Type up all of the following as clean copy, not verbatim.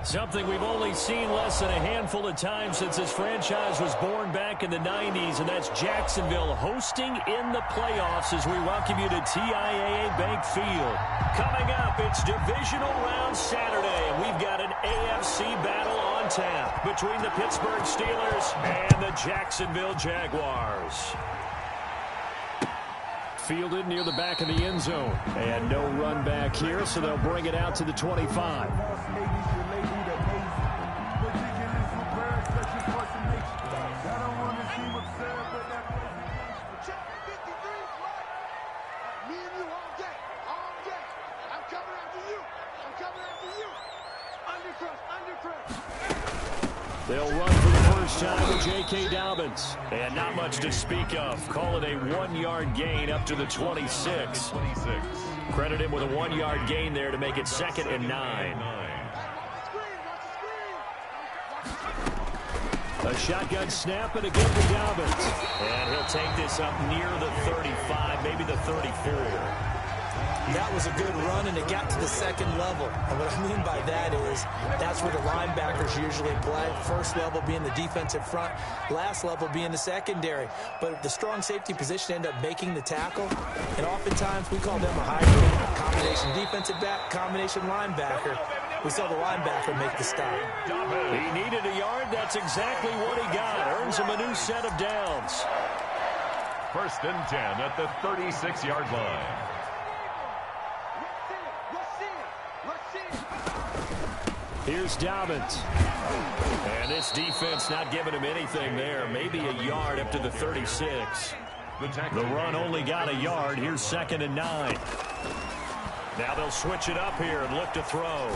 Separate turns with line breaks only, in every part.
Something we've only seen less than a handful of times since this franchise was born back in the 90s, and that's Jacksonville hosting in the playoffs as we welcome you to TIAA Bank Field. Coming up, it's Divisional Round Saturday, and we've got an AFC battle on tap between the Pittsburgh Steelers and the Jacksonville Jaguars. Fielded near the back of the end zone. And no run back here, so they'll bring it out to the 25. They'll run for the first time with J.K. Dobbins. And not much to speak of. Call it a 1-yard gain up to the 26. Credit him with a 1-yard gain there to make it 2nd and 9. A shotgun snap and again to Dobbins. And he'll take this up near the 35, maybe the 34.
That was a good run, and it got to the second level. And what I mean by that is that's where the linebackers usually play. First level being the defensive front, last level being the secondary. But the strong safety position ended up making the tackle, and oftentimes we call them a hybrid. Combination defensive back, combination linebacker. We saw the linebacker make the stop.
He needed a yard. That's exactly what he got. Earns him a new set of downs.
1st and 10 at the 36-yard line.
Here's Dobbins. And this defense not giving him anything there. Maybe a yard up to the 36. The run only got a yard. Here's 2nd and 9. Now they'll switch it up here and look to throw.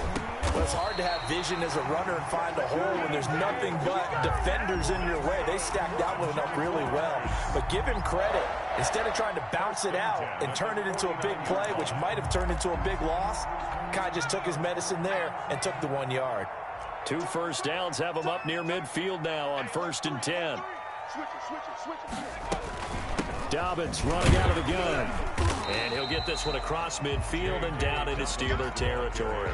Well, it's hard to have vision as a runner and find a hole when there's nothing but defenders in your way. They stacked out with enough really well. But give him credit. Instead of trying to bounce it out and turn it into a big play, which might have turned into a big loss, Kai just took his medicine there and took the 1 yard.
2 first downs have him up near midfield now on 1st and 10. Dobbins running out of the gun. And he'll get this one across midfield and down into Steeler territory.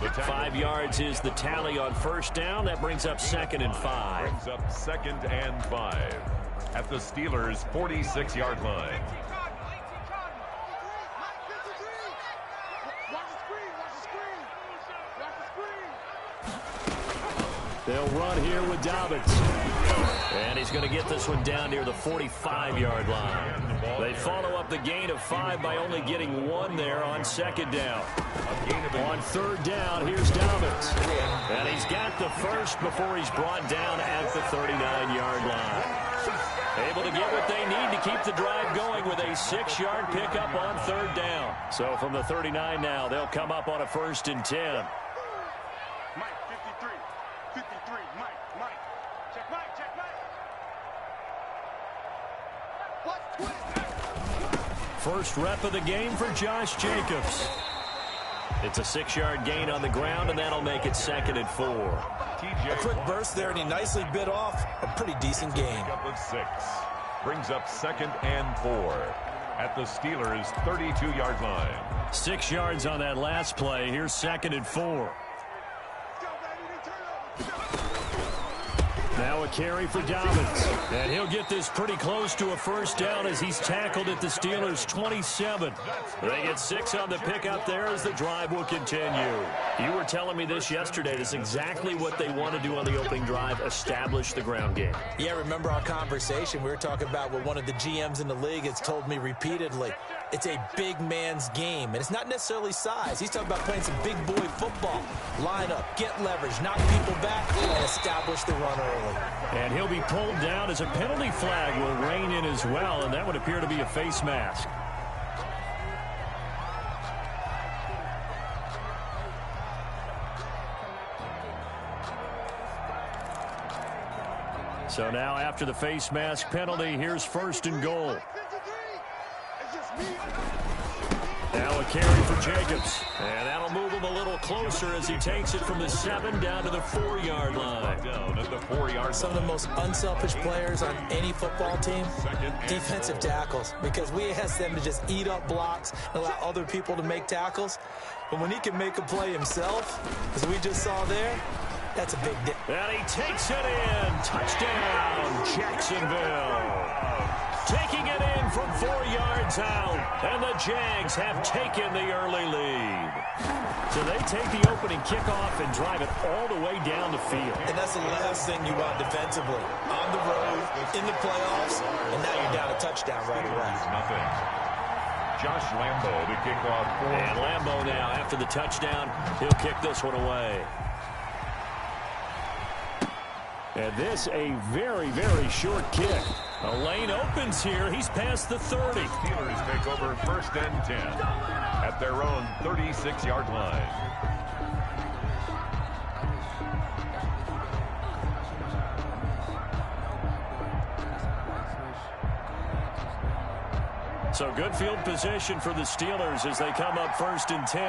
5 yards is the tally on 1st down. That brings up 2nd and 5.
Brings up 2nd and 5 at the Steelers' 46-yard line.
They'll run here with Dobbins. And he's going to get this one down near the 45-yard line. They follow up the gain of 5 by only getting 1 there on 2nd down. On 3rd down, here's Dobbins. And he's got the first before he's brought down at the 39-yard line. Able to get what they need to keep the drive going with a 6-yard pickup on 3rd down. So from the 39 now, they'll come up on a 1st and 10. First rep of the game for Josh Jacobs. It's a 6-yard gain on the ground, and that'll make it 2nd and 4.
A quick burst there, and he nicely bit off a pretty decent gain.
Up of 6. Brings up 2nd and 4 at the Steelers' 32-yard line.
6 yards on that last play. Here's 2nd and 4. Now a carry for Dobbins. And he'll get this pretty close to a 1st down as he's tackled at the Steelers' 27. They get 6 on the pickup there as the drive will continue. You were telling me this yesterday. This is exactly what they want to do on the opening drive, establish the ground game.
Yeah, remember our conversation? We were talking about what one of the GMs in the league has told me repeatedly. It's a big man's game, and it's not necessarily size. He's talking about playing some big boy football. Line up, get leverage, knock people back, and establish the run early.
And he'll be pulled down as a penalty flag will rein in as well, and that would appear to be a face mask. So now after the face mask penalty, here's 1st and goal. Now a carry for Jacobs. And that'll move him a little closer as he takes it from the 7 down to the 4-yard line.
Down at the 4-yard
Some of the most unselfish players on any football team, defensive tackles, because we ask them to just eat up blocks and allow other people to make tackles. But when he can make a play himself, as we just saw there, that's a big deal.
And he takes it in. Touchdown, Jacksonville. Taking it in from 4 yards out. And the Jags have taken the early lead. So they take the opening kickoff and drive it all the way down the field.
And that's the last thing you want defensively. On the road, in the playoffs, and now you're down a touchdown right away.
Nothing. Josh Lambo to kick off.
And Lambo now, after the touchdown, he'll kick this one away. And this a very, very short kick. A lane opens here. He's past the 30.
Steelers take over 1st and 10 at their own 36-yard line.
So good field position for the Steelers as they come up 1st and 10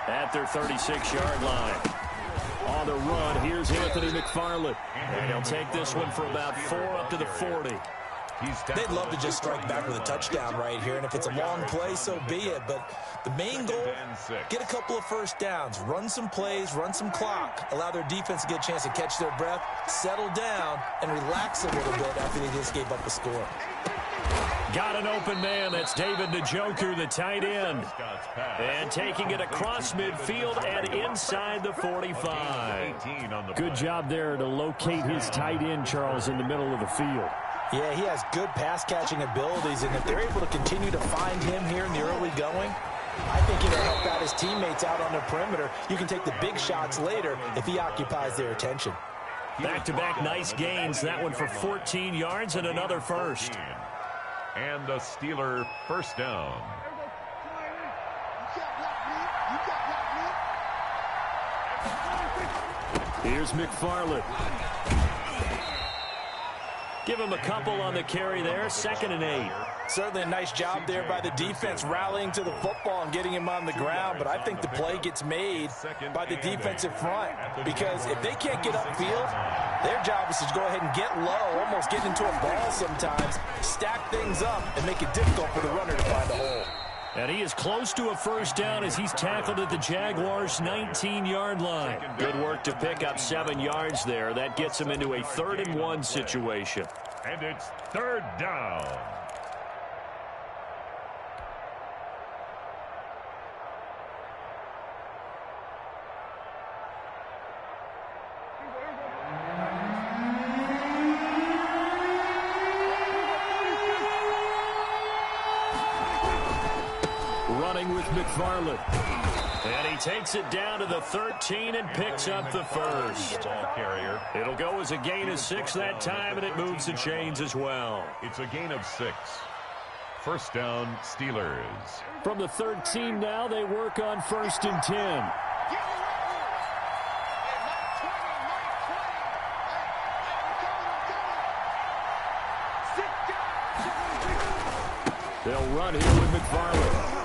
at their 36-yard line. On the run, here's Anthony McFarland. And he'll take this one for about 4 up to the 40.
They'd love to just strike back with a touchdown right here, and if it's a long play, so be it. But the main goal, get a couple of first downs, run some plays, run some clock, allow their defense to get a chance to catch their breath, settle down, and relax a little bit after they just gave up a score.
Got an open man. That's David Njoku, the tight end. And taking it across midfield and inside the 45. Good job there to locate his tight end, Charles, in the middle of the field.
Yeah, he has good pass-catching abilities, and if they're able to continue to find him here in the early going, I think it'll help out his teammates out on the perimeter. You can take the big shots later if he occupies their attention.
Back-to-back nice gains. That one for 14 yards and another first.
And a Steeler first down.
Here's McFarland. Give him a couple on the carry there. 2nd and 8.
Certainly a nice job there by the defense rallying to the football and getting him on the ground, but I think the play gets made by the defensive front because if they can't get upfield, their job is to go ahead and get low, almost get into a ball sometimes, stack things up, and make it difficult for the runner to find a hole.
And he is close to a first down as he's tackled at the Jaguars' 19-yard line. Good work to pick up 7 yards there. That gets him into a 3rd and 1 situation.
And it's 3rd down.
Running with McFarland. And he takes it down to the 13 and picks up the first.
Ball carrier.
It'll go as a gain of 6 that time, and it moves the chains as well.
It's a gain of 6. First down, Steelers.
From the 13 now, they work on 1st and 10. They'll run here with McFarland.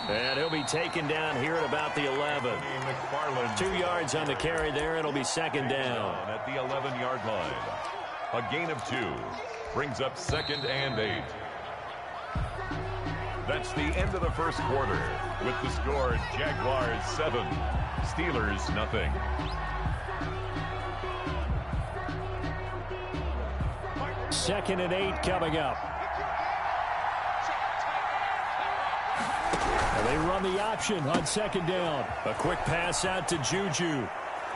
And he'll be taken down here at about the 11.
McFarland.
2 yards on the carry there. It'll be 2nd down.
At the 11-yard line. A gain of 2. Brings up 2nd and 8. That's the end of the first quarter. With the score, Jaguars 7, Steelers nothing.
Second and 8 coming up. And they run the option on 2nd down. A quick pass out to Juju.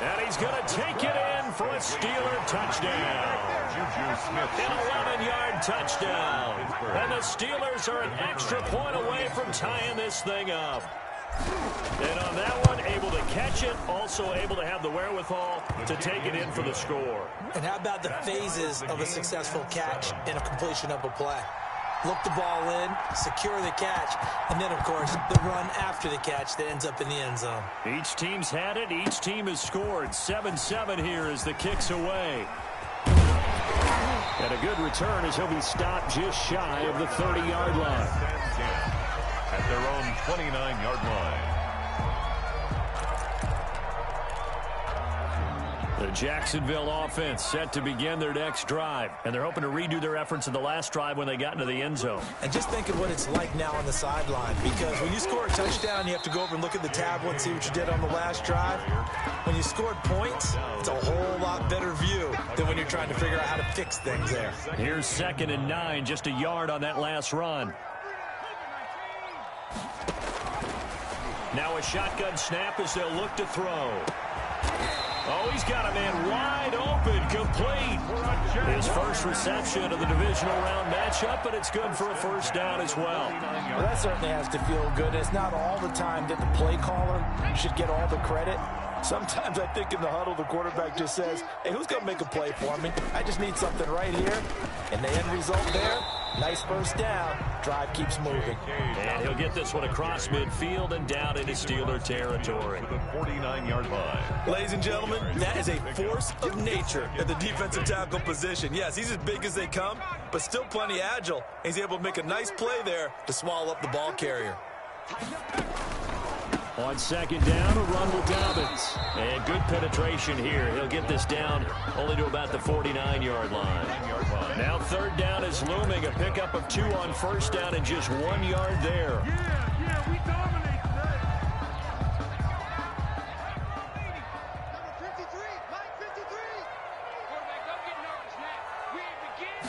And he's going to take it in for a Steeler touchdown.
Juju Smith.
An 11-yard touchdown. And the Steelers are an extra point away from tying this thing up. And on that one, able to catch it, also able to have the wherewithal to take it in for the score.
And how about the phases of a successful catch and a completion of a play? Look the ball in, secure the catch, and then, of course, the run after the catch that ends up in the end zone.
Each team's had it. Each team has scored. 7-7 here as the kick's away. And a good return as he'll be stopped just shy of the 30-yard line.
at their own 29-yard line.
The Jacksonville offense set to begin their next drive, and they're hoping to redo their efforts in the last drive when they got into the end zone.
And just think of what it's like now on the sideline, because when you score a touchdown, you have to go over and look at the tablet and see what you did on the last drive. When you scored points, it's a whole lot better view than when you're trying to figure out how to fix things there.
Here's 2nd and 9, just a yard on that last run. Now a shotgun snap as they'll look to throw. Oh, he's got a man wide open, complete. His first reception of the divisional round matchup, but it's good for a first down as well.
Well, that certainly has to feel good. It's not all the time that the play caller should get all the credit. Sometimes I think in the huddle, the quarterback just says, hey, who's going to make a play for me? I just need something right here. And the end result there, nice first down. Drive keeps moving.
And he'll get this one across midfield and down into Steeler territory.
To the 49-yard line.
Ladies and gentlemen, that is a force of nature at the defensive tackle position. Yes, he's as big as they come, but still plenty agile. He's able to make a nice play there to swallow up the ball carrier.
On 2nd down, a run with Dobbins. And good penetration here. He'll get this down only to about the 49-yard line. Now 3rd down is looming. A pickup of 2 on 1st down and just 1 yard there.
Yeah, we dominate today. Number 53, line 53. Quarterback, don't get nervous, man. We begin.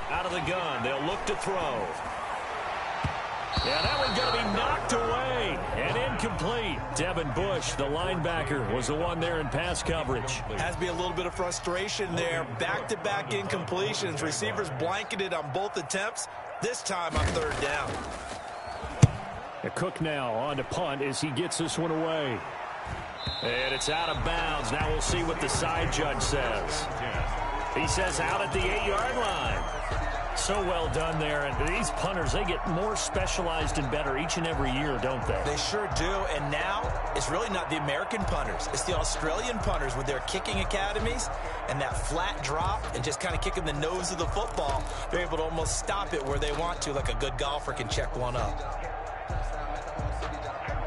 Out of the gun, they'll look to throw. Yeah, that one's going to be knocked away and incomplete. Devin Bush, the linebacker, was the one there in pass coverage.
Has to be a little bit of frustration there. Back-to-back incompletions. Receivers blanketed on both attempts. This time on 3rd down.
Cook now on to punt as he gets this one away. And it's out of bounds. Now we'll see what the side judge says. He says out at the 8-yard line. So well done there. And these punters, they get more specialized and better each and every year, don't they?
They sure do. And now it's really not the American punters. It's the Australian punters with their kicking academies and that flat drop and just kind of kicking the nose of the football. They're able to almost stop it where they want to, like a good golfer can check one up.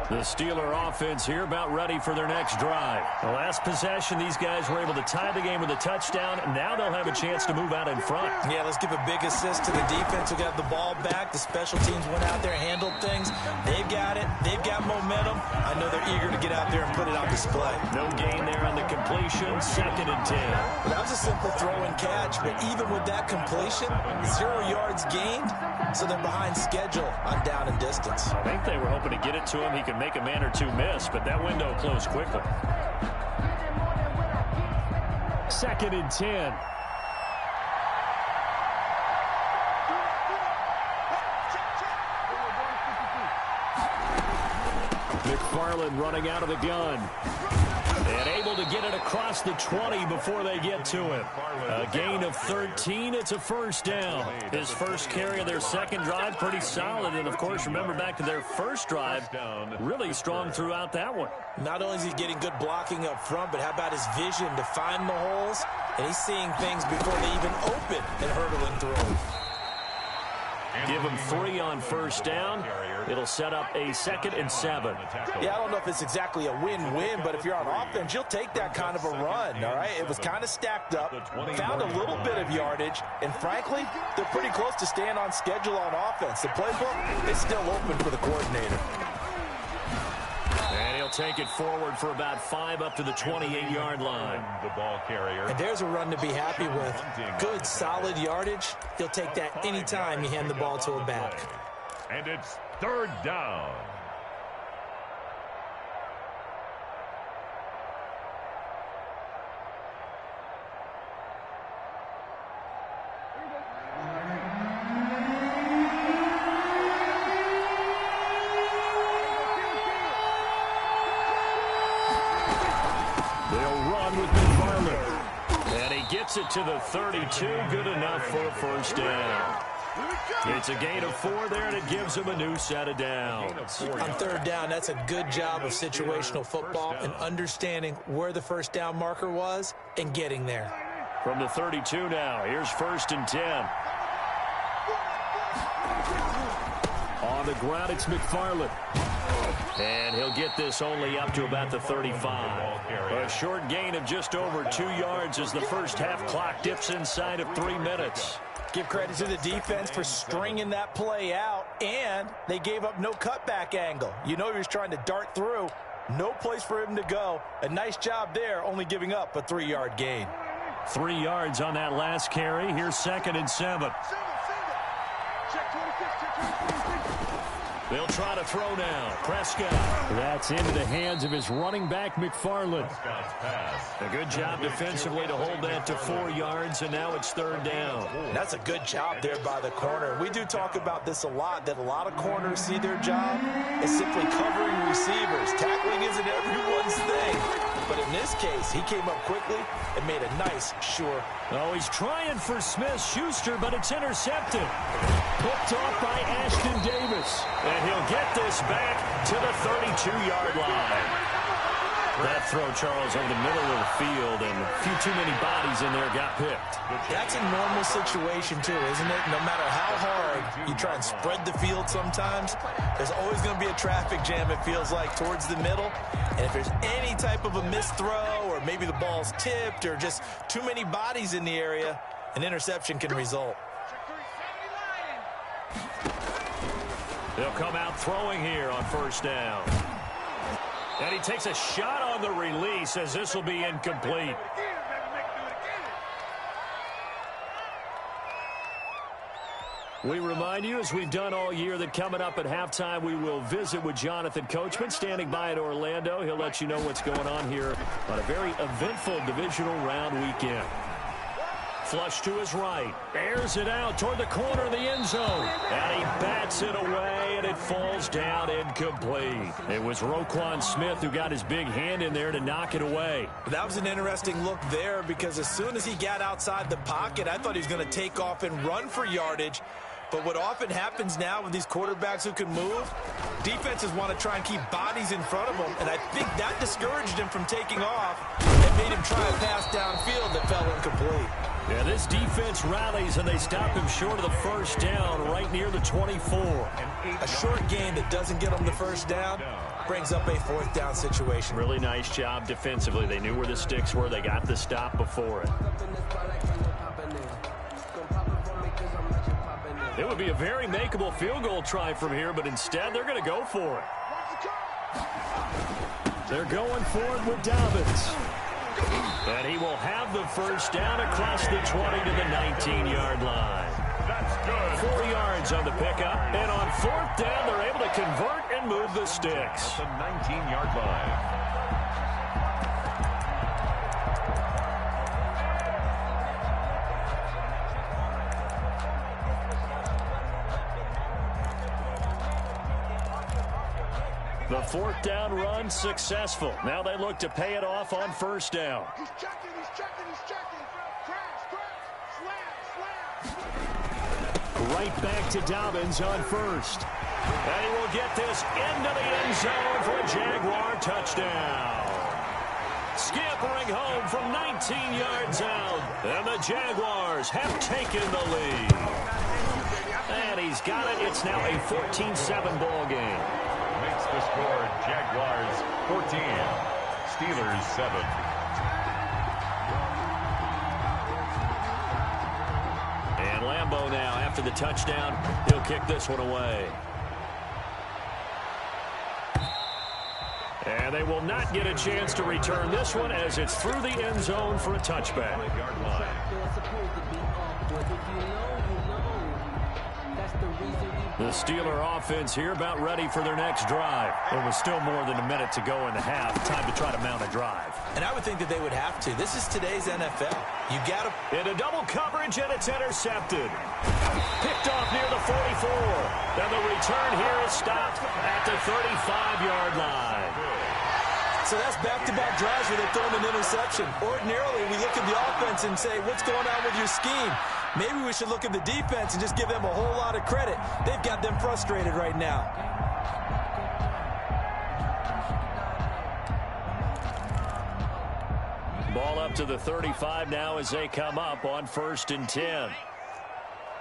The Steeler offense here about ready for their next drive. The last possession, these guys were able to tie the game with a touchdown, and now they'll have a chance to move out in front.
Yeah, let's give a big assist to the defense who got the ball back. The special teams went out there, handled things. They've got it. They've got momentum. I know they're eager to get out there and put it on display.
No gain there on the completion. 2nd and 10.
Well, that was a simple throw and catch, but even with that completion, 0 yards gained, so they're behind schedule on down and distance.
I think they were hoping to get it to him. He could make a man or two miss, but that window closed quickly. 2nd and 10. McFarland running out of the gun. And able to get it across the 20 before they get to him. A gain of 13. It's a first down. His first carry of their second drive, pretty solid. And, of course, remember back to their first drive, really strong throughout that one.
Not only is he getting good blocking up front, but how about his vision to find the holes? And he's seeing things before they even open and hurdling through them.
Give him 3 on first down. It'll set up a 2nd and 7.
Yeah, I don't know if it's exactly a win-win, but if you're on offense, you'll take that kind of a run, all right? It was kind of stacked up, found a little bit of yardage, and frankly, they're pretty close to staying on schedule on offense. The playbook is still open for the coordinator.
And he'll take it forward for about 5 up to the 28-yard line.
The ball carrier.
And there's a run to be happy with. Good, solid yardage. He'll take that anytime you hand the ball to a back.
And it's 3rd down.
They'll run with McFarland. And he gets it to the 32. Good enough for a first down. It's a gain of 4 there, and it gives him a new set of downs.
On 3rd down, that's a good job of situational football and understanding where the first down marker was and getting there.
From the 32 now, here's 1st and 10. on the ground, it's McFarland. And he'll get this only up to about the 35. A short gain of just over 2 yards as the first half clock dips inside of 3 minutes.
Give credit to the defense for stringing that play out, and they gave up no cutback angle. You know he was trying to dart through. No place for him to go. A nice job there, only giving up a 3-yard gain.
3 yards on that last carry. Here's 2nd and 7.
Check 26, check 26.
They'll try to throw now. Prescott. That's into the hands of his running back, McFarland. A good job defensively to hold that to 4 yards, and now it's 3rd down.
That's a good job there by the corner. We do talk about this a lot, that a lot of corners see their job as simply covering receivers. Tackling isn't everyone's thing. But in this case, he came up quickly and made a nice, sure.
Oh, he's trying for Smith-Schuster, but it's intercepted. Picked off by Ashton Davis. And he'll get this back to the 32-yard line. That throw, Charles, over the middle of the field, and a few too many bodies in there got picked.
That's a normal situation, too, isn't it? No matter how hard you try and spread the field sometimes, there's always going to be a traffic jam, it feels like, towards the middle. And if there's any type of a missed throw, or maybe the ball's tipped, or just too many bodies in the area, an interception can result.
They'll come out throwing here on 1st down. And he takes a shot on the release as this will be incomplete. We remind you, as we've done all year, that coming up at halftime, we will visit with Jonathan Coachman, standing by in Orlando. He'll let you know what's going on here on a very eventful divisional round weekend. Flush to his right. Airs it out toward the corner of the end zone. And he bats it away, and it falls down incomplete. It was Roquan Smith who got his big hand in there to knock it away.
That was an interesting look there, because as soon as he got outside the pocket, I thought he was going to take off and run for yardage. But what often happens now with these quarterbacks who can move, defenses want to try and keep bodies in front of them, and I think that discouraged him from taking off and made him try a pass downfield that fell incomplete.
Yeah, this defense rallies, and they stop him short of the 1st down right near the 24.
A short gain that doesn't get them the 1st down brings up a 4th down situation.
Really nice job defensively. They knew where the sticks were. They got the stop before it. It would be a very makeable field goal try from here, but instead they're going to go for it. They're going for it with Dobbins. And he will have the 1st down across the 20 to the 19-yard line.
That's good.
4 yards on the pickup. And on 4th down, they're able to convert and move the sticks.
At the 19-yard line.
The 4th down run successful. Now they look to pay it off on 1st down.
He's checking, he's checking, he's checking. Crash, slam.
Right back to Dobbins on 1st. And he will get this into the end zone for a Jaguar touchdown. Scampering home from 19 yards out. And the Jaguars have taken the lead. And he's got it. It's now a 14-7 ball game.
Makes the score Jaguars 14, Steelers 7.
And Lambeau now, after the touchdown, he'll kick this one away. And they will not get a chance to return this one as it's through the end zone for a touchback. The Steeler offense here about ready for their next drive. There was still more than a minute to go in the half. Time to try to mount a drive.
And I would think that they would have to. This is today's NFL. You got to...
Into double coverage, and it's intercepted. Picked off near the 44. And the return here is stopped at the 35-yard line.
So that's back-to-back drives where they've thrown an interception. Ordinarily, we look at the offense and say, what's going on with your scheme? Maybe we should look at the defense and just give them a whole lot of credit. They've got them frustrated right now.
Ball up to the 35 now as they come up on 1st and 10.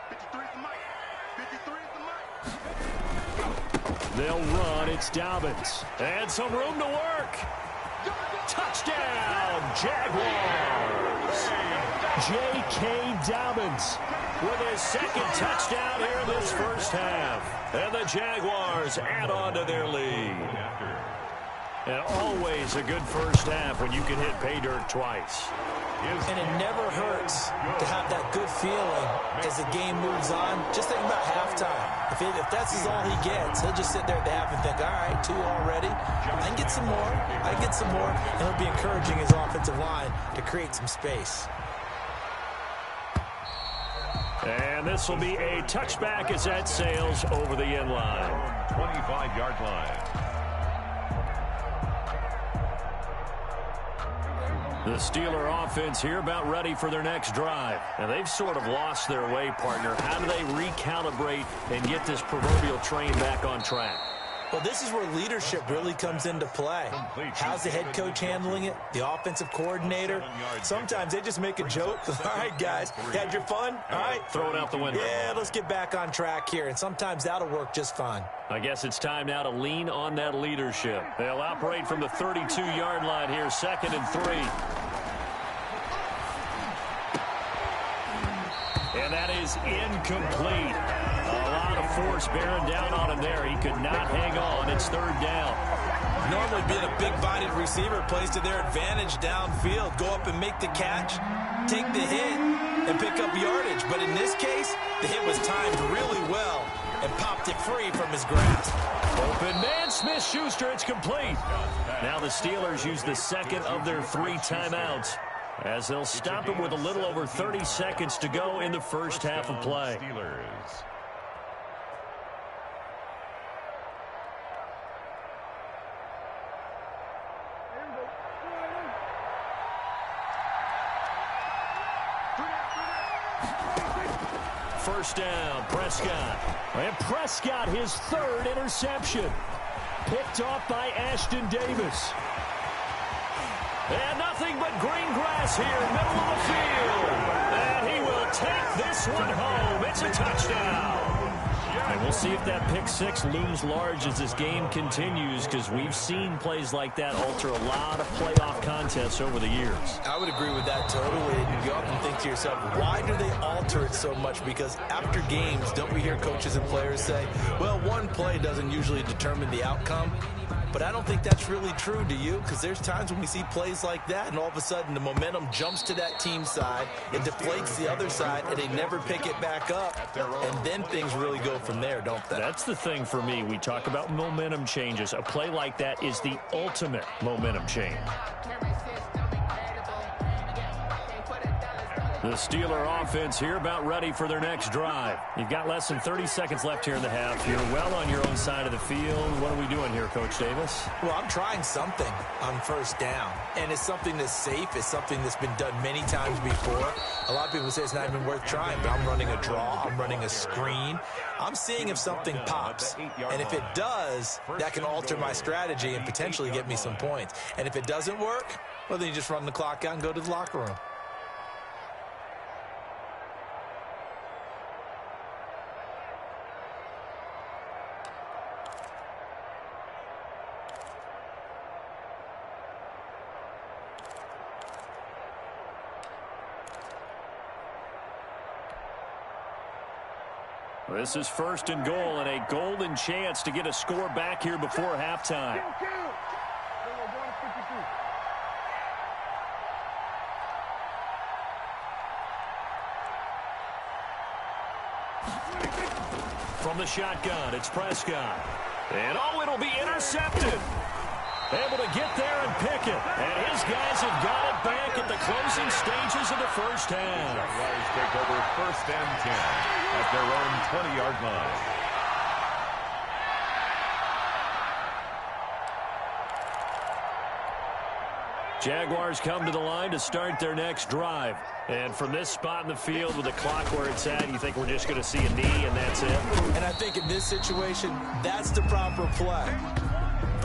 53 is the mic. 53 is the mic.
They'll run. It's Dobbins. And some room to work. Touchdown, Jaguars. J.K. Dobbins with his second touchdown here in this first half. And the Jaguars add on to their lead. And always a good first half when you can hit pay dirt twice.
And it never hurts to have that good feeling as the game moves on. Just think about halftime. If that's all he gets, he'll just sit there at the half and think, all right, 2 already. I can get some more. I can get some more. And he'll be encouraging his offensive line to create some space.
And this will be a touchback as that sails over the end line.
25-yard line.
The Steeler offense here about ready for their next drive. And they've sort of lost their way, partner. How do they recalibrate and get this proverbial train back on track?
Well, this is where leadership really comes into play. How's the head coach handling it? The offensive coordinator? Sometimes they just make a joke. All right, guys, had your fun? All right.
Throw it out the window.
Yeah, let's get back on track here. And sometimes that'll work just fine.
I guess it's time now to lean on that leadership. They'll operate from the 32-yard line here, 2nd and 3. And that is incomplete. A lot of force bearing down on him there. He could not hang on. It's 3rd down.
Normally being a big-bodied receiver plays to their advantage downfield. Go up and make the catch, take the hit, and pick up yardage. But in this case, the hit was timed really well and popped it free from his grasp.
Open man, Smith-Schuster, it's complete. Now the Steelers use the 2nd of their 3 timeouts as they'll stop him with a little over 30 seconds to go in the first half of play.
Steelers.
First down, Prescott. And Prescott, his 3rd interception. Picked off by Ashton Davis. And nothing but green grass here, middle of the field. And he will take this one home. It's a touchdown. And we'll see if that pick 6 looms large as this game continues, because we've seen plays like that alter a lot of playoff contests over the years.
I would agree with that totally. You often think to yourself, why do they alter it so much? Because after games, don't we hear coaches and players say, well, one play doesn't usually determine the outcome? But I don't think that's really true, do you? Because there's times when we see plays like that, and all of a sudden the momentum jumps to that team's side, it deflates the other side, and they never pick it back up. And then things really go from there, don't they?
That's the thing for me. We talk about momentum changes. A play like that is the ultimate momentum change. The Steeler offense here about ready for their next drive. You've got less than 30 seconds left here in the half. You're well on your own side of the field. What are we doing here, Coach Davis?
Well, I'm trying something on first down, and it's something that's safe. It's something that's been done many times before. A lot of people say it's not even worth trying, but I'm running a draw. I'm running a screen. I'm seeing if something pops, and if it does, that can alter my strategy and potentially get me some points. And if it doesn't work, well, then you just run the clock out and go to the locker room.
This is 1st and goal, and a golden chance to get a score back here before halftime. From the shotgun, it's Prescott. And oh, it'll be intercepted. Able to get there and pick it. And his guys have got it back at the closing stages of the first half.
Jaguars take over 1st and 10 at their own 20-yard line.
Jaguars come to the line to start their next drive. And from this spot in the field with the clock where it's at, you think we're just going to see a knee and that's it?
And I think in this situation, that's the proper play.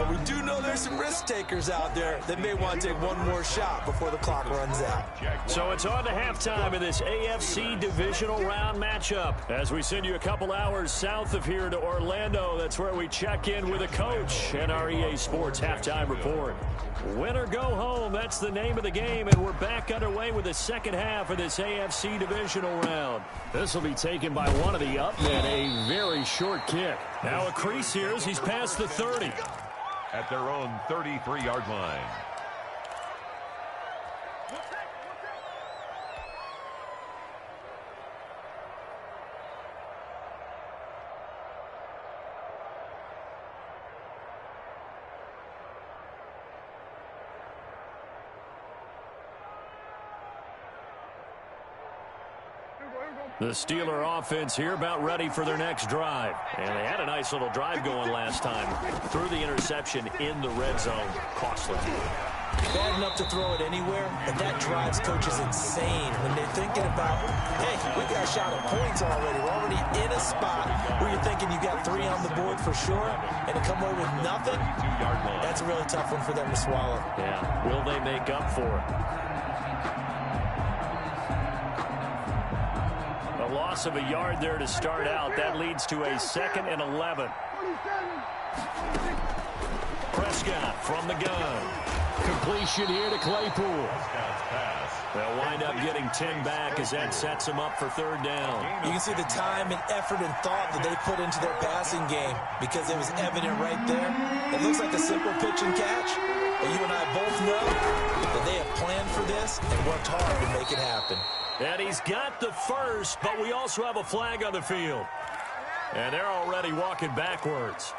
But we do know there's some risk takers out there that may want to take one more shot before the clock runs out.
So it's on to halftime in this AFC divisional round matchup. As we send you a couple hours south of here to Orlando, that's where we check in with a coach and our EA Sports halftime report. Win or go home, that's the name of the game, and we're back underway with the second half of this AFC divisional round. This will be taken by one of the up men, a very short kick. Now a crease here as he's past the 30.
At their own 33-yard line.
The Steeler offense here about ready for their next drive. And they had a nice little drive going last time. Threw the interception in the red zone. Costly.
Bad enough to throw it anywhere, but that drives coaches insane when they're thinking about, hey, we got a shot at points already. We're already in a spot where you're thinking you got 3 on the board for sure, and to come away with nothing, that's a really tough one for them to swallow.
Yeah, will they make up for it? A loss of a yard there to start out. That leads to a 2nd and 11. Prescott from the gun. Completion here to Claypool. They'll wind up getting 10 back as that sets them up for 3rd down.
You can see the time and effort and thought that they put into their passing game because it was evident right there. It looks like a simple pitch and catch, but you and I both know that they have planned for this and worked hard to make it happen.
And he's got the first, but we also have a flag on the field. And they're already walking backwards.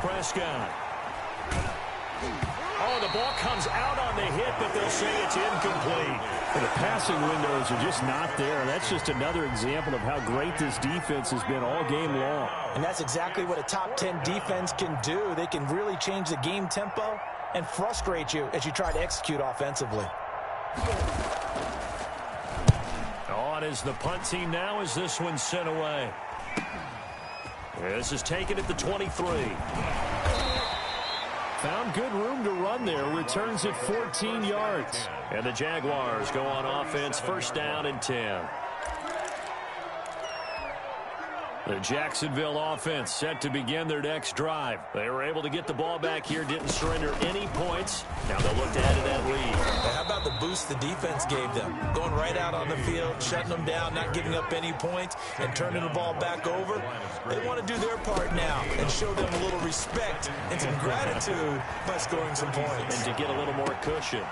Prescott. Oh, the ball comes out on the hit, but they'll say it's incomplete.
And the passing windows are just not there. That's just another example of how great this defense has been all game long.
And that's exactly what a top 10 defense can do. They can really change the game tempo and frustrate you as you try to execute offensively.
On is the punt team now as this one's sent away. This is taken at the 23. Found good room to run there. Returns at 14 yards. And the Jaguars go on offense, 1st down and 10. The Jacksonville offense set to begin their next drive. They were able to get the ball back here, didn't surrender any points. Now they'll look to add to that lead.
How about the boost the defense gave them? Going right out on the field, shutting them down, not giving up any points, and turning the ball back over. They want to do their part now and show them a little respect and some gratitude by scoring some points.
And to get a little more cushion.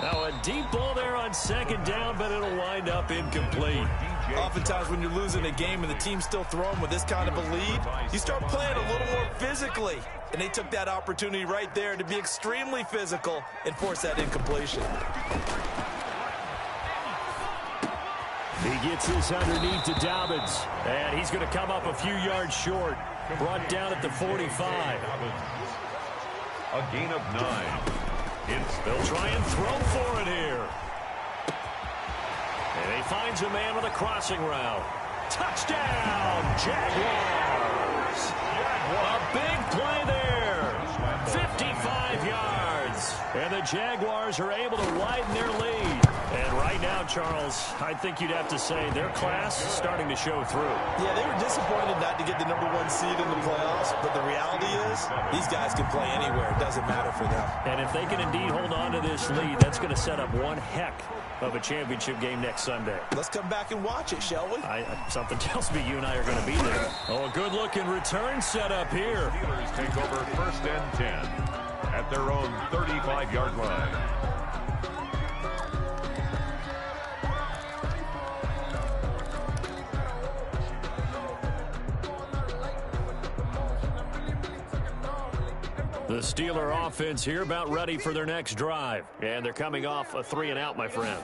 Now a deep ball there on 2nd down, but it'll wind up incomplete.
Oftentimes when you're losing a game and the team's still throwing with this kind of a lead, you start playing a little more physically. And they took that opportunity right there to be extremely physical and force that incompletion.
He gets this underneath to Dobbins. And he's going to come up a few yards short. Brought down at the 45.
A gain of 9.
They'll try and throw for it here. And he finds a man on the crossing route. Touchdown, Jaguars. A big play there. 55 yards. And the Jaguars are able to widen their lead. And right now, Charles, I think you'd have to say their class is starting to show through.
Yeah, they were disappointed not to get the #1 seed in the playoffs, but the reality is these guys can play anywhere. It doesn't matter for them.
And if they can indeed hold on to this lead, that's going to set up one heck of a championship game next Sunday.
Let's come back and watch it, shall we?
Something tells me you and I are going to be there. Oh, a good-looking return set up here.
Steelers take over 1st and 10 at their own 35-yard line.
The Steeler offense here about ready for their next drive. And they're coming off a 3-and-out, my friend.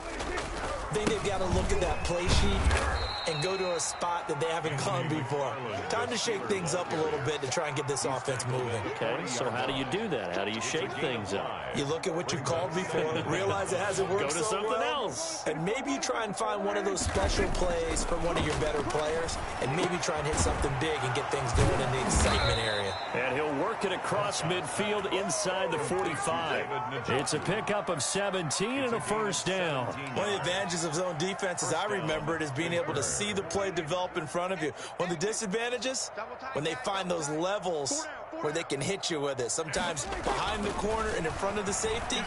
think they've got to look at that play sheet and go to a spot that they haven't gone before. Time to shake things up a little bit to try and get this offense moving.
Okay, so how do you do that? How do you shake things up?
You look at what you've called before, realize it hasn't worked
Go to
so
something
well,
else.
and maybe you try and find one of those special plays for one of your better players, and maybe try and hit something big and get things going in the excitement area.
And he'll work it across midfield inside the 45. It's a pickup of 17 and a first down.
One of the advantages of zone defense, as I remember it, is being able to see the play develop in front of you. One of the disadvantages, when they find those levels where they can hit you with it. Sometimes behind the corner and in front of the safety,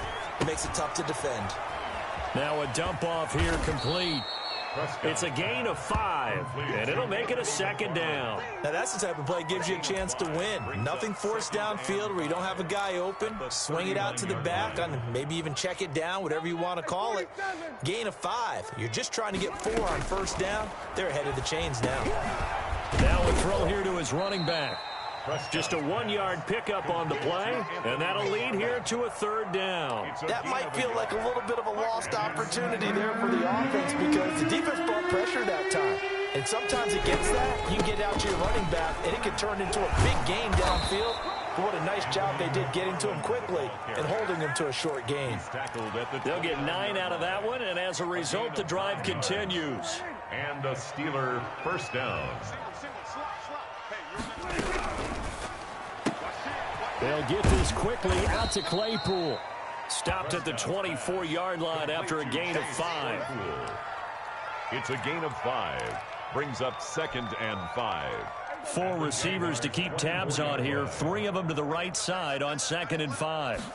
it makes it tough to defend.
Now a dump off here complete. It's a gain of 5, and it'll make it a second down.
Now that's the type of play that gives you a chance to win. Nothing forced downfield where you don't have a guy open. Swing it out to the back, on maybe even check it down, whatever you want to call it. Gain of 5. You're just trying to get 4 on first down. They're ahead of the chains now.
Now a throw here to his running back. Just a 1-yard pickup on the play, and that'll lead here to a third down.
That might feel like a little bit of a lost opportunity there for the offense because the defense brought pressure that time. And sometimes against that, you can get out to your running back, and it can turn into a big gain downfield. But what a nice job they did getting to him quickly and holding him to a short gain.
They'll get 9 out of that one, and as a result, the drive continues.
And a Steeler first down.
They'll get this quickly out to Claypool. Stopped at the 24-yard line after a gain of 5.
It's a gain of 5. Brings up 2nd and 5.
4 receivers to keep tabs on here. 3 of them to the right side on 2nd and 5.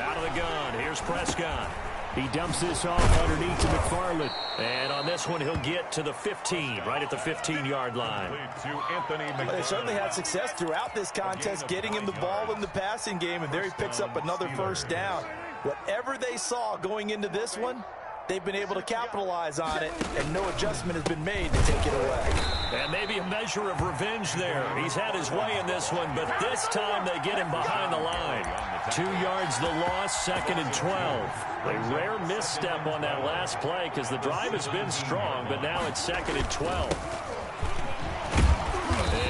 Out of the gun. Here's Prescott. He dumps this off underneath to McFarland. And on this one, he'll get to the 15, right at the 15-yard line.
To Anthony
Well, they certainly had success throughout this contest getting him the ball in the passing game, and there he picks up another first down. Whatever they saw going into this one, they've been able to capitalize on it, and no adjustment has been made to take it away.
And maybe a measure of revenge there. He's had his way in this one, but this time they get him behind the line. 2 yards the loss, 2nd and 12. A rare misstep on that last play because the drive has been strong, but now it's 2nd and 12.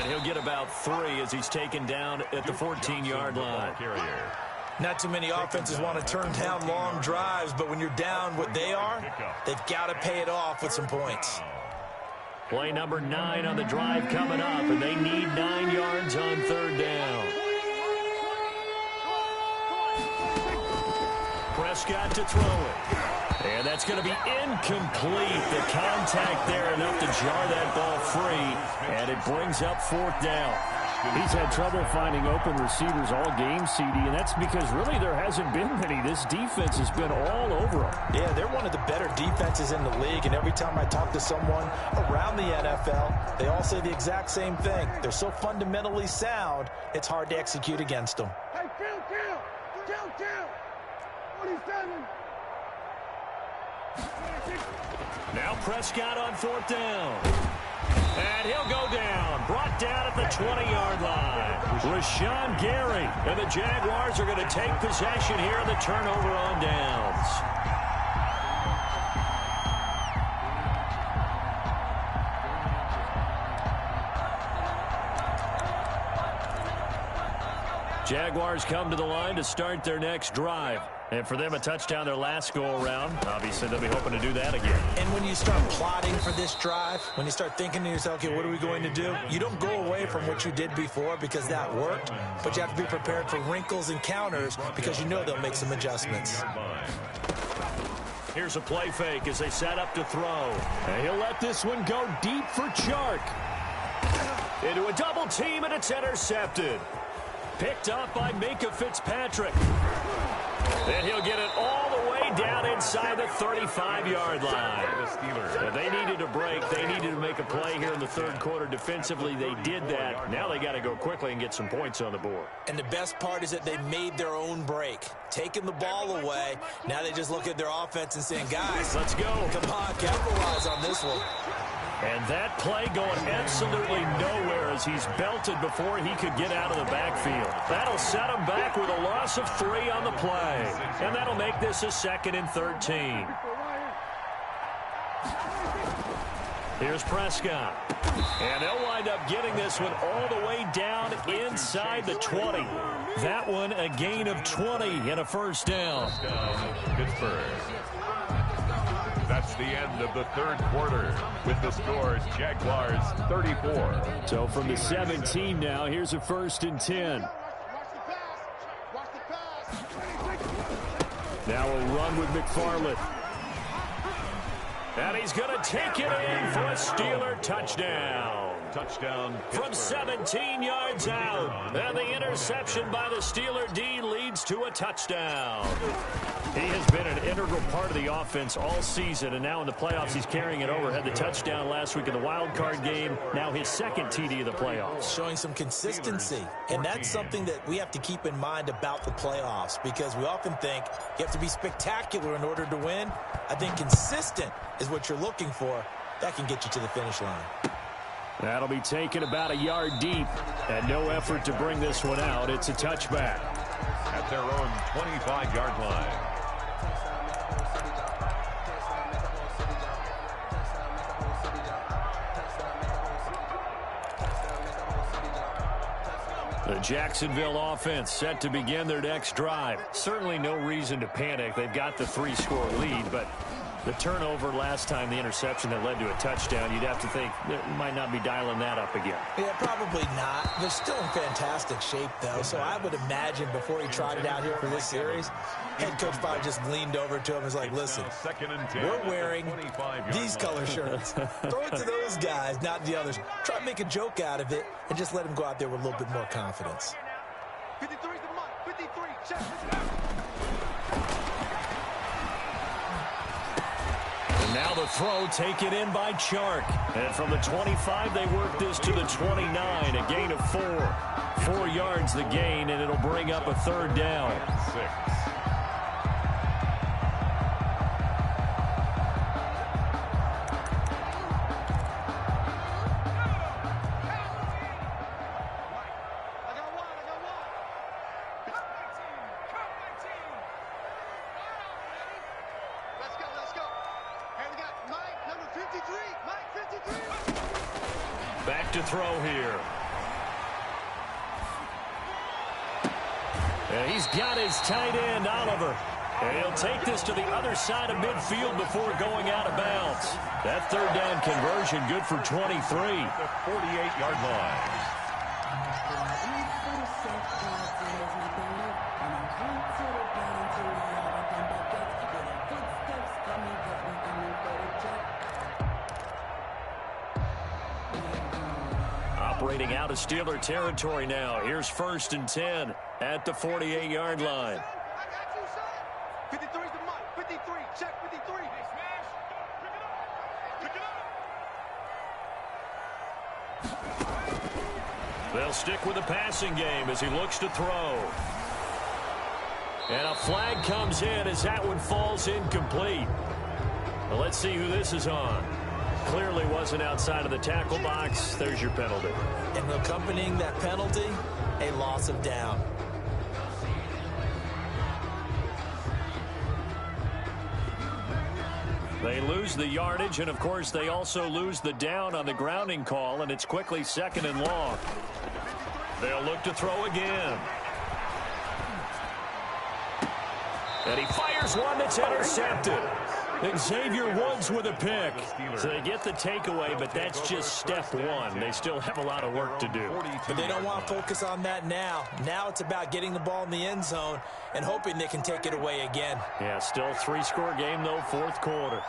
And he'll get about 3 as he's taken down at the 14-yard line.
Not too many offenses want to turn down long drives, but when you're down what they are, they've got to pay it off with some points.
Play number 9 on the drive coming up, and they need 9 yards on 3rd down. Prescott to throw it. And that's going to be incomplete. The contact there enough to jar that ball free, and it brings up 4th down.
He's had trouble finding open receivers all game, CD, and that's because really there hasn't been many. This defense has been all over them.
Yeah, they're one of the better defenses in the league, and every time I talk to someone around the NFL, they all say the exact same thing. They're so fundamentally sound, it's hard to execute against them.
Hey, Kill. 47.
Now Prescott on 4th down. And he'll go down. Brought down at the 20-yard line. Rashawn Gary. And the Jaguars are going to take possession here on the turnover on downs. Jaguars come to the line to start their next drive. And for them, a touchdown their last go-around. Obviously, they'll be hoping to do that again.
And when you start plotting for this drive, when you start thinking to yourself, okay, what are we going to do? You don't go away from what you did before because that worked, but you have to be prepared for wrinkles and counters because you know they'll make some adjustments.
Here's a play fake as they set up to throw. And he'll let this one go deep for Chark. Into a double team, and it's intercepted. Picked up by Minkah Fitzpatrick. And he'll get it all the way down inside the 35-yard line. And they needed a break. They needed to make a play here in the 3rd quarter. Defensively, they did that. Now they got to go quickly and get some points on the board.
And the best part is that they made their own break. Taking the ball away. Now they just look at their offense and saying, guys,
let's go.
Come on, capitalize on this one.
And that play going absolutely nowhere as he's belted before he could get out of the backfield. That'll set him back with a loss of 3 on the play. And that'll make this a 2nd and 13. Here's Prescott. And they'll wind up getting this one all the way down inside the 20. That one a gain of 20 and a first down.
Pittsburgh. That's the end of the third quarter with the score Jaguars 34.
So from the 17 now, here's a 1st and 10. Now a run with McFarland.
And he's going to take it in for a Steeler touchdown.
Touchdown
From 17 yards out. And the interception by the Steeler D leads to a touchdown. He has been an integral part of the offense all season, and now in the playoffs he's carrying it over. Had the touchdown last week in the wild card game. Now his second TD of the playoffs.
Showing some consistency, and that's something that we have to keep in mind about the playoffs, because we often think you have to be spectacular in order to win. I think consistent is what you're looking for. That can get you to the finish line.
That'll be taken about a yard deep, and no effort to bring this one out. It's a touchback.
At their own 25-yard line.
The Jacksonville offense set to begin their next drive. Certainly no reason to panic. They've got the 3-score lead, but the turnover last time, the interception that led to a touchdown, you'd have to think they might not be dialing that up again.
Yeah, probably not. They're still in fantastic shape, though, so I would imagine before he tried it out here for this series, head coach probably just leaned over to him and was like, listen, we're wearing these color shirts. Throw it to those guys, not the others. Try to make a joke out of it and just let him go out there with a little bit more confidence.
53 is the mark. 53, check.
And now the throw taken in by Chark. And from the 25, they work this to the 29, a gain of 4. 4 yards the gain, and it'll bring up a third down.
6.
Back to throw here. And he's got his tight end, Oliver. And he'll take this to the other side of midfield before going out of bounds. That third down conversion good for 23.
The 48-yard line.
Operating out of Steeler territory now. Here's 1st and 10 at the 48-yard line.
53 is the mark. 53, check 53. Hey, smash. Pick it up.
They'll stick with the passing game as he looks to throw. And a flag comes in as that one falls incomplete. Well, let's see who this is on. Clearly wasn't outside of the tackle box. There's your penalty.
And accompanying that penalty, a loss of down.
They lose the yardage, and of course they also lose the down on the grounding call, and it's quickly 2nd and long. They'll look to throw again. And he fires one that's intercepted. Xavier Woods with a pick. So they get the takeaway, but that's just step one. They still have a lot of work to do.
But they don't want to focus on that now. Now it's about getting the ball in the end zone and hoping they can take it away again.
Yeah, still 3-score game, though, 4th quarter.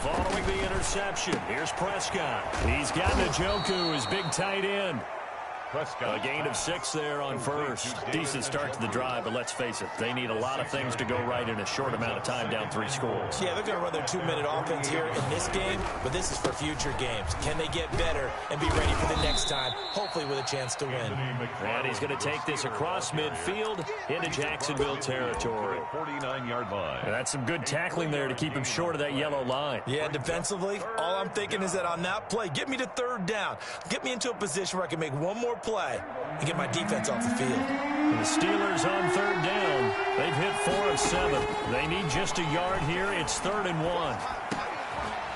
Following the interception, here's Prescott. He's got Njoku, his big tight end. A gain of 6 there on first. Decent start to the drive, but let's face it, they need a lot of things to go right in a short amount of time, down 3 scores.
Yeah, they're going to run their 2-minute offense here in this game, but this is for future games. Can they get better and be ready for the next time, hopefully with a chance to win?
And he's going to take this across midfield into Jacksonville territory.
49-yard line.
And that's some good tackling there to keep him short of that yellow line.
Yeah, defensively, all I'm thinking is that on that play, get me to 3rd down. Get me into a position where I can make one more play and get my defense off the field.
The Steelers on third down. They've hit 4 of 7. They need just a yard here. It's 3rd and 1.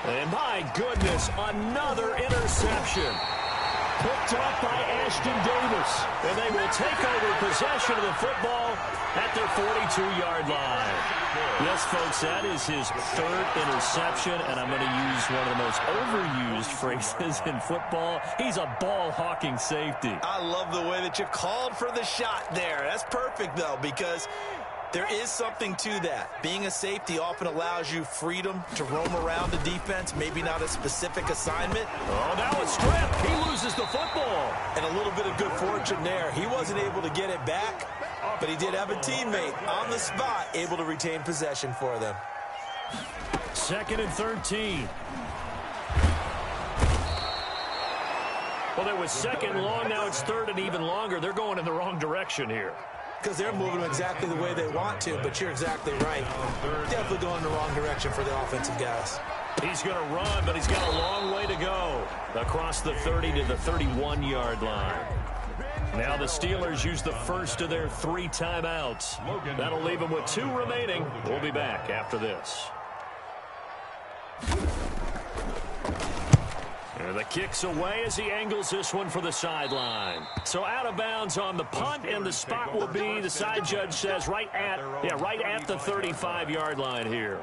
And my goodness, another interception. Picked up by Ashton Davis. And they will take over possession of the football at their 42-yard line. Yes, folks, that is his 3rd interception, and I'm going to use one of the most overused phrases in football. He's a ball-hawking safety.
I love the way that you called for the shot there. That's perfect, though, because there is something to that. Being a safety often allows you freedom to roam around the defense, maybe not a specific assignment.
Oh, now a strip. He loses the football.
And a little bit of good fortune there. He wasn't able to get it back, but he did have a teammate on the spot able to retain possession for them.
2nd and 13. Well, it was 2nd and long. Now it's 3rd and even longer. They're going in the wrong direction here.
Because they're moving exactly the way they want to, but you're exactly right. Definitely going in the wrong direction for the offensive guys.
He's going to run, but he's got a long way to go. Across the 30 to the 31-yard line. Now the Steelers use the first of their 3 timeouts. That'll leave them with 2 remaining. We'll be back after this. And the kick's away as he angles this one for the sideline. So out of bounds on the punt, and the spot will be, the side judge says, right at the 35-yard line here.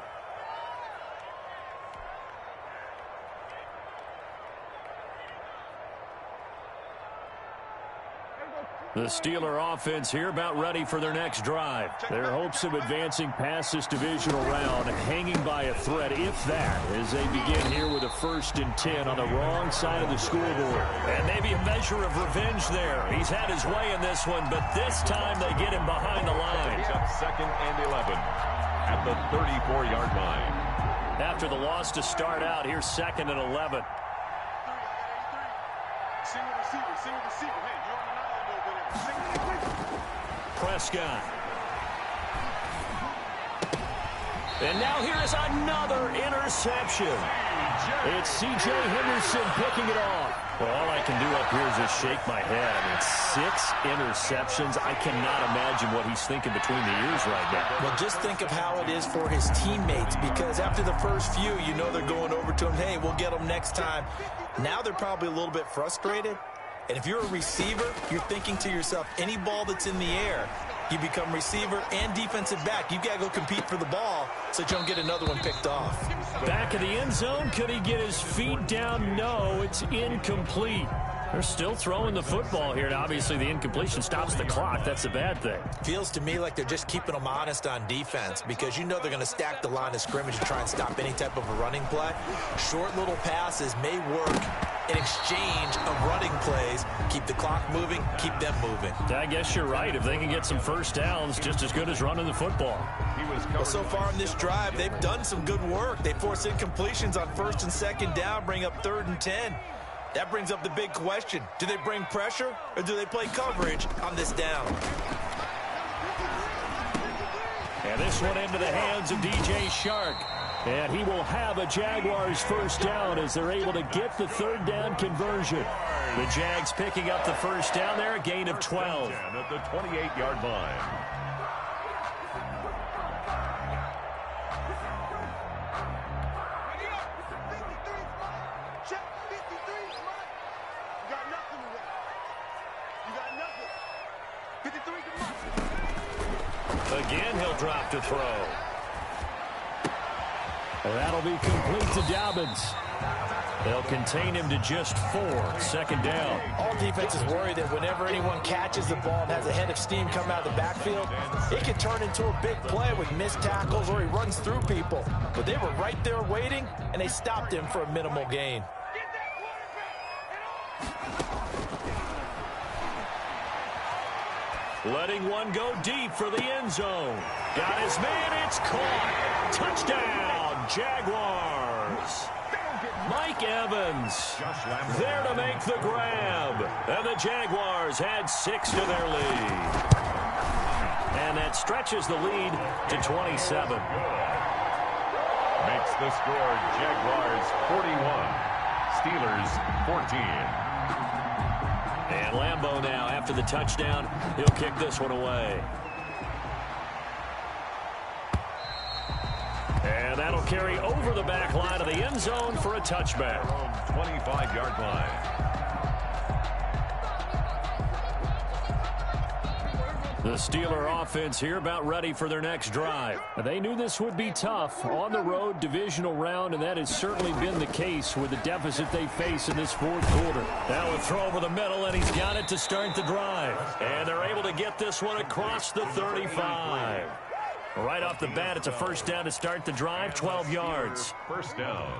The Steeler offense here about ready for their next drive. Their hopes of advancing past this divisional round hanging by a thread, if that, as they begin here with a 1st and 10 on the wrong side of the scoreboard. And maybe a measure of revenge there. He's had his way in this one, but this time they get him behind the line.
2nd and 11 at the 34-yard line.
After the loss to start out, here's 2nd and 11.
Single receiver. Hey, you're on an island over there.
Prescott. And now here is another interception. It's C.J. Henderson picking it off. Well, all I can do up here is just shake my head. I mean, 6 interceptions. I cannot imagine what he's thinking between the ears right now.
Well, just think of how it is for his teammates, because after the first few, you know they're going over to him, hey, we'll get them next time. Now they're probably a little bit frustrated. And if you're a receiver, you're thinking to yourself, any ball that's in the air, you become receiver and defensive back. You've got to go compete for the ball so that you don't get another one picked off.
Back of the end zone. Could he get his feet down? No, it's incomplete. They're still throwing the football here. And obviously, the incompletion stops the clock. That's a bad thing.
Feels to me like they're just keeping them honest on defense, because you know they're going to stack the line of scrimmage and try and stop any type of a running play. Short little passes may work in exchange of running plays. Keep the clock moving, keep them moving.
I guess you're right. If they can get some first downs, just as good as running the football.
Well, so far in this drive, they've done some good work. They force incompletions on 1st and 2nd down, bring up 3rd and 10. That brings up the big question. Do they bring pressure, or do they play coverage on this down?
And this one into the hands of DJ Chark. And he will have a Jaguars first down as they're able to get the 3rd down conversion. The Jags picking up the first down there, a gain of 12.
At the 28-yard line.
Check 53. You got nothing to that. You got nothing. 53 to
Again, he'll drop to throw. That'll be complete to Dobbins. They'll contain him to just 4. 2nd down.
All defenses worry that whenever anyone catches the ball and has a head of steam come out of the backfield, it can turn into a big play with missed tackles or he runs through people. But they were right there waiting, and they stopped him for a minimal gain.
Letting one go deep for the end zone. Got his man, it's caught. Touchdown, Jaguars. Mike Evans there to make the grab. And the Jaguars had 6 to their lead. And that stretches the lead to 27.
Makes the score Jaguars 41, Steelers 14.
And Lambeau now after after the touchdown. He'll kick this one away. And that'll carry over the back line of the end zone for a touchback.
25-yard line.
The Steeler offense here about ready for their next drive.
They knew this would be tough on the road divisional round, and that has certainly been the case with the deficit they face in this fourth quarter.
Now a throw over the middle, and he's got it to start the drive. And they're able to get this one across the 35. Right off the bat, it's a first down to start the drive, 12 yards.
First down.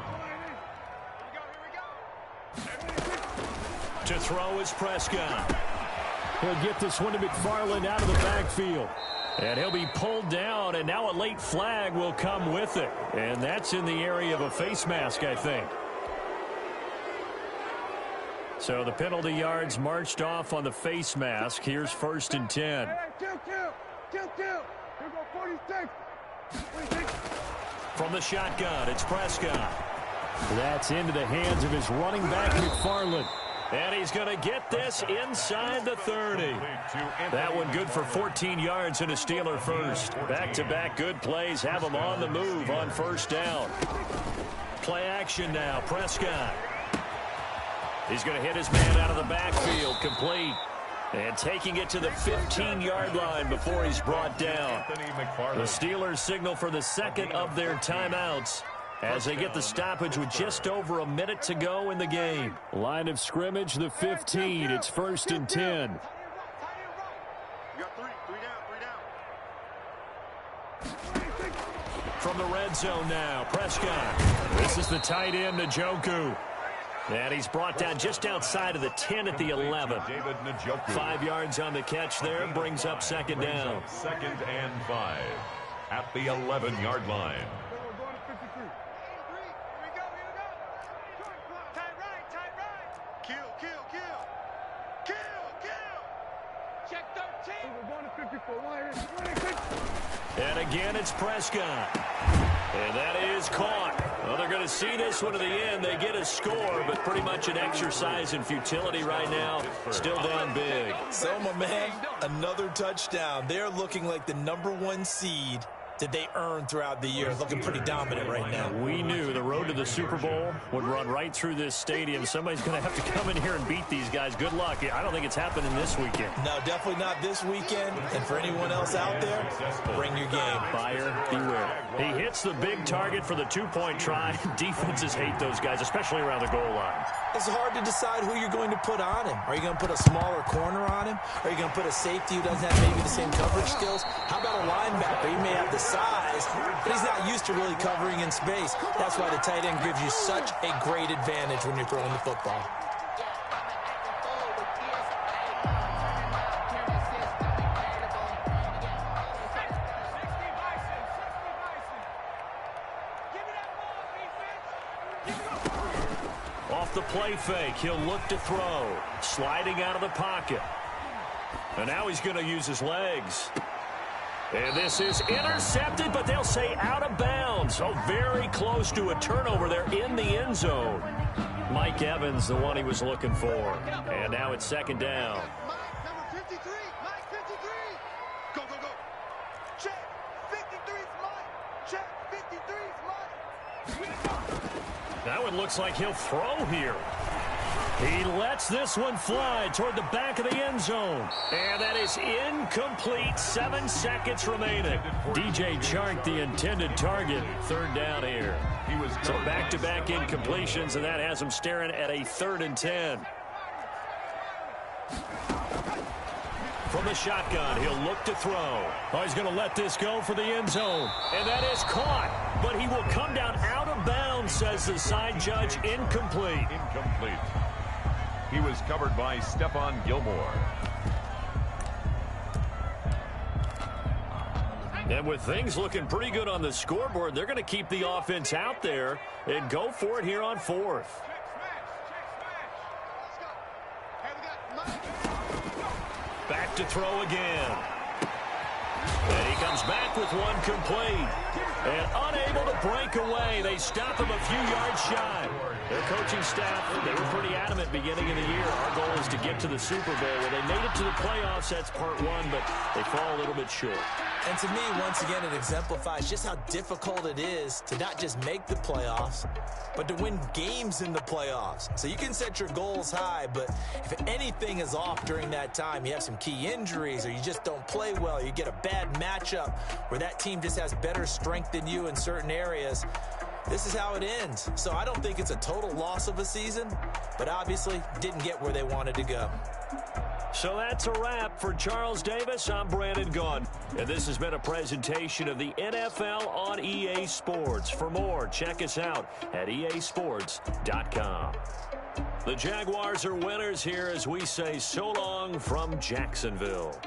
To throw is Prescott.
He'll get this one to McFarland out of the backfield.
And he'll be pulled down, and now a late flag will come with it. And that's in the area of a face mask, I think. So the penalty yards marched off on the face mask. Here's 1st and 10. From the shotgun, it's Prescott.
That's into the hands of his running back, McFarland.
And he's going to get this inside the 30. That one good for 14 yards and a Steeler first. Back-to-back good plays have him on the move on first down. Play action now, Prescott. He's going to hit his man out of the backfield, complete. And taking it to the 15-yard line before he's brought down. The Steelers signal for the second of their timeouts as they get the stoppage with just over a minute to go in the game.
Line of scrimmage, the 15. It's 1st and 10.
You got three down.
From the red zone now, Prescott. This is the tight end, Njoku. And he's brought down just outside of the 10 at the 11. 5 yards on the catch there, brings up second down.
2nd and 5 at the 11-yard line.
And again, it's Prescott. And that is caught. Well, they're going to see this one to the end. They get a score, but pretty much an exercise in futility right now. Still down big.
So, my man, another touchdown. They're looking like the #1 seed that they earned throughout the year. Looking pretty dominant right now.
We knew the road to the Super Bowl would run right through this stadium. Somebody's going to have to come in here and beat these guys. Good luck. I don't think it's happening this weekend.
No, definitely not this weekend. And for anyone else out there, bring your game.
Buyer beware. He hits the big target for the two-point try. Defenses hate those guys, especially around the goal line.
It's hard to decide who you're going to put on him. Are you going to put a smaller corner on him? Are you going to put a safety who doesn't have maybe the same coverage skills? How about a linebacker? He may have the size, but he's not used to really covering in space. That's why the tight end gives you such a great advantage when you're throwing the football.
Off the play fake, he'll look to throw. Sliding out of the pocket. And now he's going to use his legs. And this is intercepted, but they'll say out of bounds. Oh, very close to a turnover there in the end zone. Mike Evans, the one he was looking for. And now it's second down.
Number 53, Mike 53. Go, go, go. Check. 53's Mike. Check. 53's Mike.
That one looks like he'll throw here. He lets this one fly toward the back of the end zone. And that is incomplete. 7 seconds remaining. DJ Chark, the intended target. Third down here. So back-to-back incompletions, and that has him staring at a 3rd and 10. From the shotgun, he'll look to throw. Oh, he's going to let this go for the end zone. And that is caught. But he will come down out of bounds, says the side judge. Incomplete.
Incomplete. He was covered by Stephon Gilmore.
And with things looking pretty good on the scoreboard, they're going to keep the offense out there and go for it here on 4th. Back to throw again. And he comes back with one complete. And unable to break away. They stop him a few yards shy. Their coaching staff, they were pretty adamant beginning of the year. Our goal is to get to the Super Bowl. Well, they made it to the playoffs. That's part one, but they fall a little bit short.
And to me, once again, it exemplifies just how difficult it is to not just make the playoffs, but to win games in the playoffs. So you can set your goals high, but if anything is off during that time, you have some key injuries or you just don't play well, you get a bad matchup where that team just has better strength than you in certain areas, this is how it ends. So I don't think it's a total loss of a season, but obviously didn't get where they wanted to go.
So that's a wrap for Charles Davis. I'm Brandon Gaudin, and this has been a presentation of the NFL on EA Sports. For more, check us out at easports.com. The Jaguars are winners here as we say so long from Jacksonville.